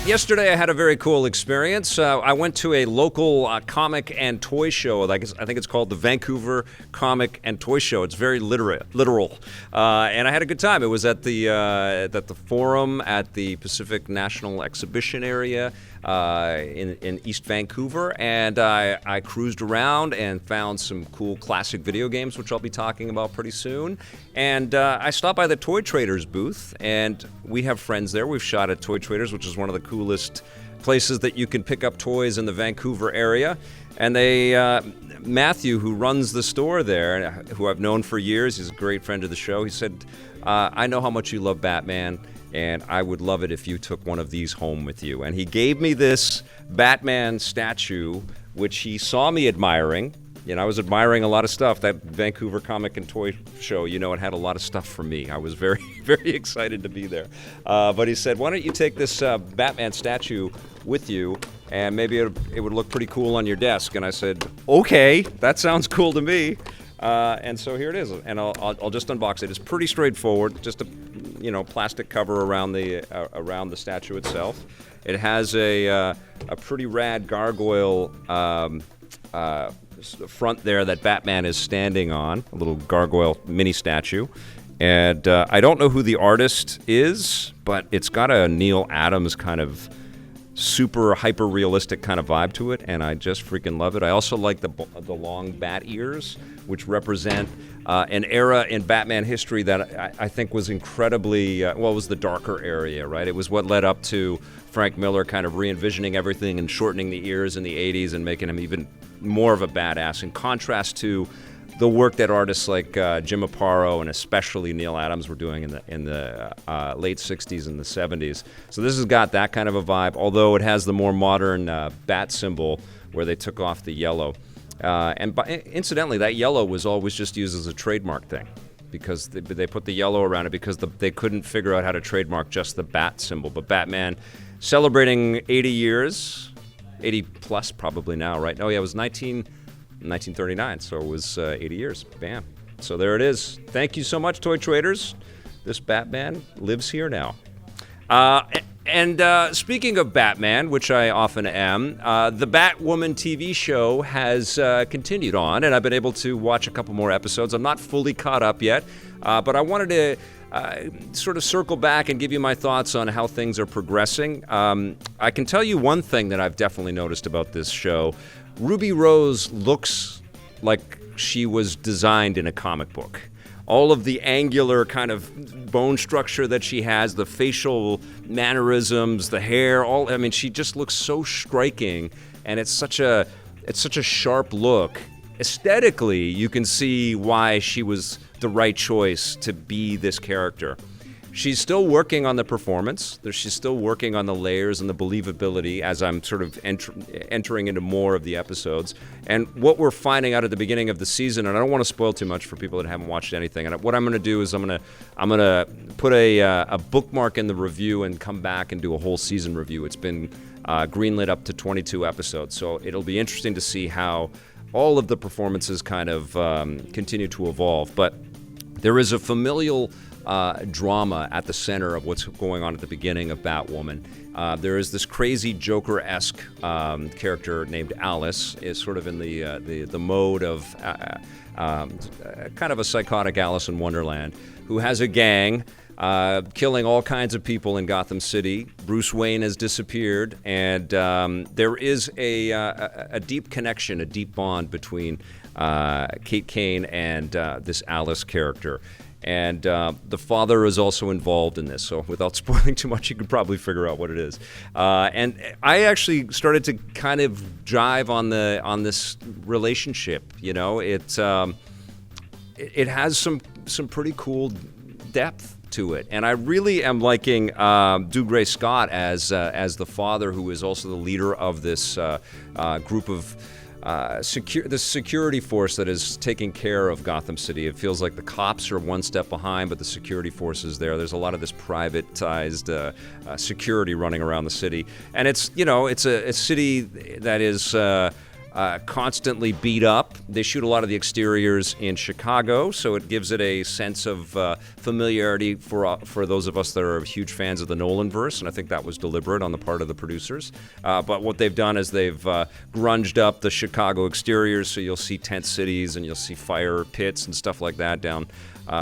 Yesterday I had a very cool experience. I went to a local comic and toy show. I think it's called the Vancouver Comic and Toy Show. It's very literal. And I had a good time. It was at the Forum at the Pacific National Exhibition area in East Vancouver. And I cruised around and found some cool classic video games, which I'll be talking about pretty soon. And I stopped by the Toy Traders booth, and we have friends there. We've shot at Toy Traders, which is one of the coolest places that you can pick up toys in the Vancouver area. And Matthew, who runs the store there, who I've known for years, he's a great friend of the show, he said, I know how much you love Batman, and I would love it if you took one of these home with you. And he gave me this Batman statue, which he saw me admiring. You know, I was admiring a lot of stuff. That Vancouver Comic and Toy Show, you know, it had a lot of stuff for me. I was very, very excited to be there. But he said, why don't you take this Batman statue with you, and maybe it would look pretty cool on your desk. And I said, okay, that sounds cool to me. And so here it is, and I'll just unbox it. It's pretty straightforward, just a plastic cover around the statue itself. It has a pretty rad gargoyle front there that Batman is standing on, a little gargoyle mini statue. And I don't know who the artist is, but it's got a Neil Adams kind of super hyper realistic kind of vibe to it, and I just freaking love it. I also like the long bat ears, which represent an era in Batman history that I think was incredibly it was the darker area, right? It was what led up to Frank Miller kind of re-envisioning everything and shortening the ears in the 80s and making him even more of a badass, in contrast to the work that artists like Jim Aparo and especially Neil Adams were doing in the late 60s and the 70s. So this has got that kind of a vibe, although it has the more modern bat symbol where they took off the yellow. Incidentally, that yellow was always just used as a trademark thing, because they put the yellow around it because they couldn't figure out how to trademark just the bat symbol. But Batman, celebrating 80 years, 80 plus probably now, right? Oh yeah, it was 1939, so it was 80 years. Bam. So there it is. Thank you so much, Toy Traders. This Batman lives here now. And speaking of Batman, which I often am, the Batwoman TV show has continued on, and I've been able to watch a couple more episodes. I'm not fully caught up yet, but I wanted to sort of circle back and give you my thoughts on how things are progressing. I can tell you one thing that I've definitely noticed about this show. Ruby Rose looks like she was designed in a comic book. All of the angular kind of bone structure that she has, the facial mannerisms, the hair, she just looks so striking, and it's such a sharp look. Aesthetically, you can see why she was the right choice to be this character. She's still working on the performance. She's still working on the layers and the believability as I'm sort of entering into more of the episodes. And what we're finding out at the beginning of the season, and I don't want to spoil too much for people that haven't watched anything, and what I'm going to do is I'm going to put a bookmark in the review and come back and do a whole season review. It's been greenlit up to 22 episodes, so it'll be interesting to see how all of the performances kind of continue to evolve. But there is a familial drama at the center of what's going on at the beginning of Batwoman. There is this crazy Joker-esque character named Alice, is sort of in the mode of kind of a psychotic Alice in Wonderland, who has a gang killing all kinds of people in Gotham City. Bruce Wayne has disappeared, and there is a deep connection, a deep bond between Kate Kane and this Alice character. And the father is also involved in this, so without spoiling too much, you could probably figure out what it is. And I actually started to kind of jive on this relationship. You know, it has some pretty cool depth to it, and I really am liking Dougray Scott as the father, who is also the leader of this group of the security force that is taking care of Gotham City. It feels like the cops are one step behind, but the security force is there. There's a lot of this privatized security running around the city, and it's a city that is constantly beat up. They shoot a lot of the exteriors in Chicago, so it gives it a sense of familiarity for those of us that are huge fans of the Nolanverse, and I think that was deliberate on the part of the producers. But what they've done is they've grunged up the Chicago exteriors, so you'll see tent cities and you'll see fire pits and stuff like that down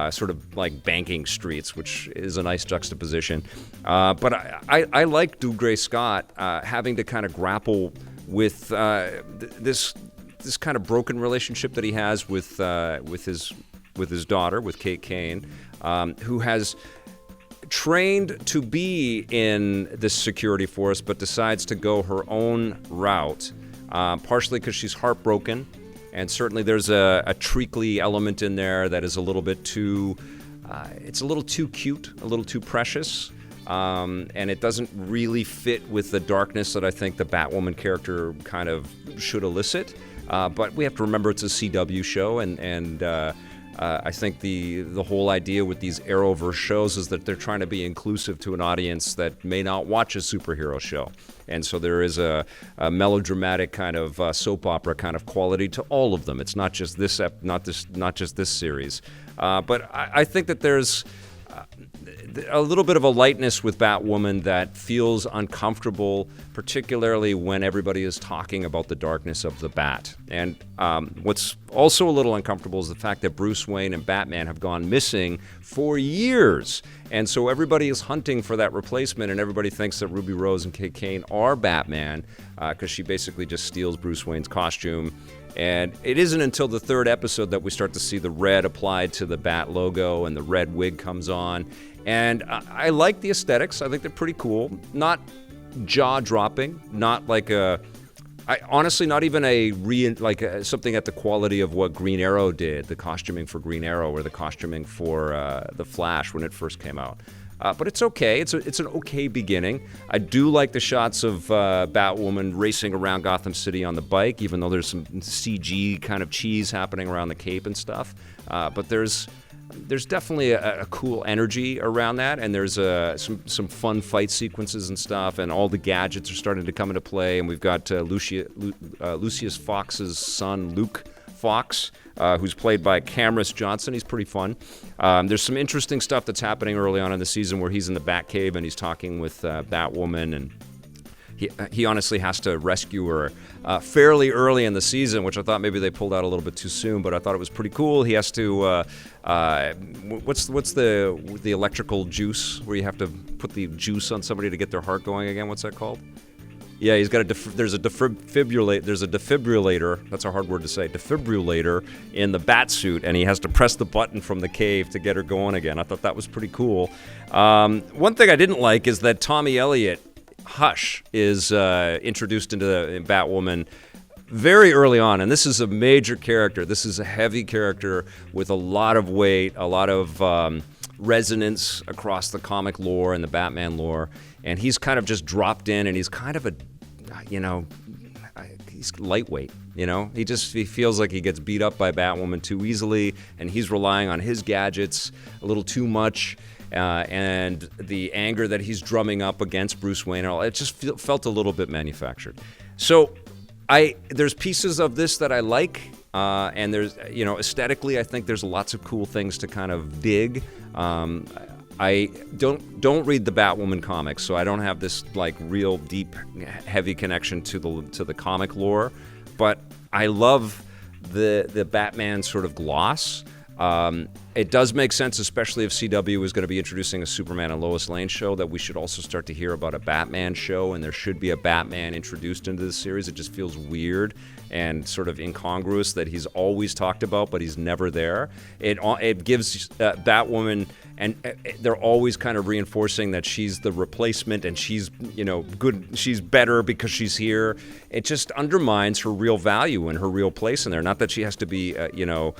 sort of like banking streets, which is a nice juxtaposition. But I like Dougray Scott having to kind of grapple with this kind of broken relationship that he has with his daughter, with Kate Kane, who has trained to be in this security force, but decides to go her own route, partially because she's heartbroken, and certainly there's a treacly element in there that is a little bit too, it's a little too cute, a little too precious. And it doesn't really fit with the darkness that I think the Batwoman character kind of should elicit. But we have to remember it's a CW show, and I think the whole idea with these Arrowverse shows is that they're trying to be inclusive to an audience that may not watch a superhero show. And so there is a melodramatic kind of soap opera kind of quality to all of them. It's not just this series. But I think that there's a little bit of a lightness with Batwoman that feels uncomfortable, particularly when everybody is talking about the darkness of the Bat. And what's also a little uncomfortable is the fact that Bruce Wayne and Batman have gone missing for years. And so everybody is hunting for that replacement, and everybody thinks that Ruby Rose and Kate Kane are Batman because she basically just steals Bruce Wayne's costume. And it isn't until the third episode that we start to see the red applied to the Bat logo and the red wig comes on. And I like the aesthetics. I think they're pretty cool. Not jaw-dropping, not like honestly, not even something at the quality of what Green Arrow did, the costuming for Green Arrow or the costuming for The Flash when it first came out. But it's okay. It's an okay beginning. I do like the shots of Batwoman racing around Gotham City on the bike, even though there's some CG kind of cheese happening around the cape and stuff. But there's definitely a cool energy around that, and there's some fun fight sequences and stuff, and all the gadgets are starting to come into play. And we've got Lucius Fox's son, Luke Fox, who's played by Cameron Johnson. He's pretty fun. There's some interesting stuff that's happening early on in the season where he's in the Batcave and he's talking with Batwoman, and he honestly has to rescue her fairly early in the season, which I thought maybe they pulled out a little bit too soon, but I thought it was pretty cool. He has to what's the electrical juice where you have to put the juice on somebody to get their heart going again? What's that called? Yeah, he's got there's a defibrillator. That's a hard word to say. Defibrillator in the bat suit, and he has to press the button from the cave to get her going again. I thought that was pretty cool. One thing I didn't like is that Tommy Elliott, Hush, is introduced into Batwoman very early on, and this is a major character. This is a heavy character with a lot of weight, a lot of resonance across the comic lore and the Batman lore, and he's kind of just dropped in, and he's kind of he's lightweight, he feels like he gets beat up by Batwoman too easily, and he's relying on his gadgets a little too much, and the anger that he's drumming up against Bruce Wayne, it just felt a little bit manufactured. So there's pieces of this that I like, and there's, aesthetically, I think there's lots of cool things to kind of dig. I don't read the Batwoman comics, so I don't have this like real deep, heavy connection to the comic lore. But I love the Batman sort of gloss. It does make sense, especially if CW is going to be introducing a Superman and Lois Lane show, that we should also start to hear about a Batman show, and there should be a Batman introduced into the series. It just feels weird and sort of incongruous that he's always talked about, but he's never there. It gives Batwoman, and they're always kind of reinforcing that she's the replacement and she's, good, she's better because she's here. It just undermines her real value and her real place in there. Not that she has to be, the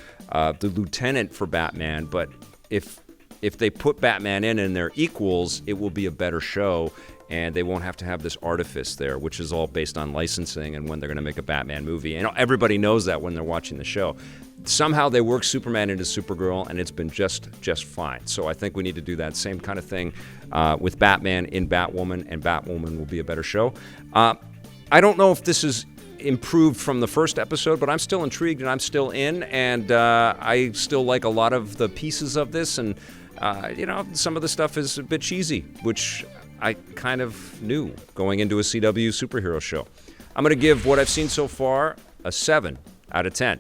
lieutenant for Batman, but if they put Batman in and they're equals, it will be a better show, and they won't have to have this artifice there, which is all based on licensing and when they're going to make a Batman movie. And everybody knows that when they're watching the show. Somehow they work Superman into Supergirl, and it's been just fine. So I think we need to do that same kind of thing with Batman in Batwoman, and Batwoman will be a better show. I don't know if this is improved from the first episode, but I'm still intrigued and I'm still in, and I still like a lot of the pieces of this, and some of the stuff is a bit cheesy, which I kind of knew going into a CW superhero show. I'm going to give what I've seen so far a 7 out of 10.